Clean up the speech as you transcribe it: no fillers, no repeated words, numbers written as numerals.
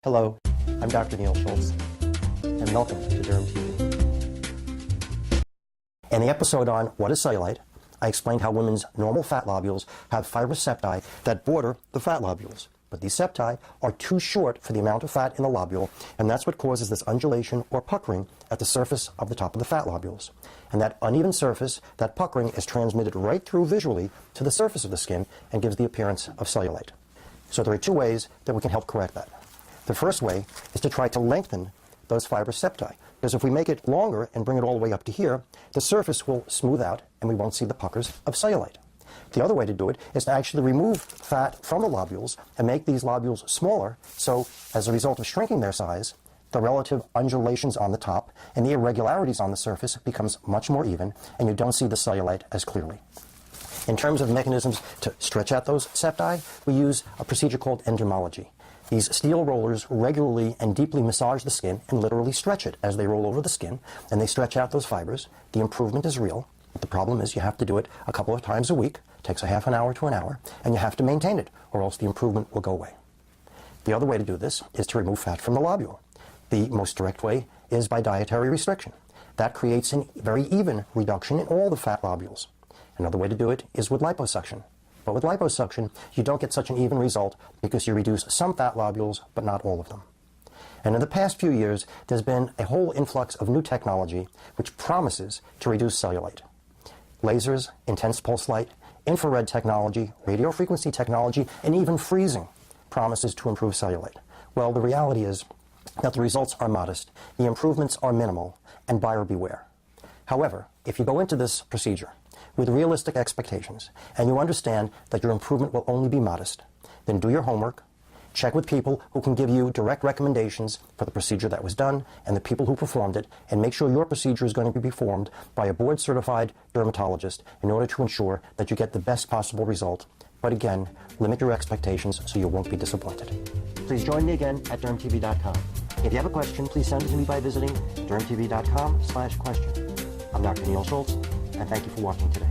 Hello, I'm Dr. Neil Schultz, and welcome to Derm TV. In the episode on What is Cellulite, I explained how women's normal fat lobules have fibrous septae that border the fat lobules. But these septae are too short for the amount of fat in the lobule, and that's what causes this undulation or puckering at the surface of the top of the fat lobules. And that uneven surface, that puckering, is transmitted right through visually to the surface of the skin and gives the appearance of cellulite. So there are two ways that we can help correct that. The first way is to try to lengthen those fibrous septae, because if we make it longer and bring it all the way up to here, the surface will smooth out and we won't see the puckers of cellulite. The other way to do it is to actually remove fat from the lobules and make these lobules smaller, so as a result of shrinking their size, the relative undulations on the top and the irregularities on the surface becomes much more even, and you don't see the cellulite as clearly. In terms of mechanisms to stretch out those septae, we use a procedure called endermology. These steel rollers regularly and deeply massage the skin and literally stretch it as they roll over the skin, and they stretch out those fibers. The improvement is real, but the problem is you have to do it a couple of times a week. It takes a half an hour to an hour, and you have to maintain it, or else the improvement will go away. The other way to do this is to remove fat from the lobule. The most direct way is by dietary restriction. That creates a very even reduction in all the fat lobules. Another way to do it is with liposuction. But with liposuction, you don't get such an even result because you reduce some fat lobules, but not all of them. And in the past few years, there's been a whole influx of new technology which promises to reduce cellulite. Lasers, intense pulse light, infrared technology, radiofrequency technology, and even freezing promises to improve cellulite. Well, the reality is that the results are modest, the improvements are minimal, and buyer beware. However, if you go into this procedure with realistic expectations, and you understand that your improvement will only be modest, then do your homework, check with people who can give you direct recommendations for the procedure that was done and the people who performed it, and make sure your procedure is going to be performed by a board-certified dermatologist in order to ensure that you get the best possible result. But again, limit your expectations so you won't be disappointed. Please join me again at dermtv.com. If you have a question, please send it to me by visiting dermtv.com/question. I'm Dr. Neil Schultz, and thank you for watching today.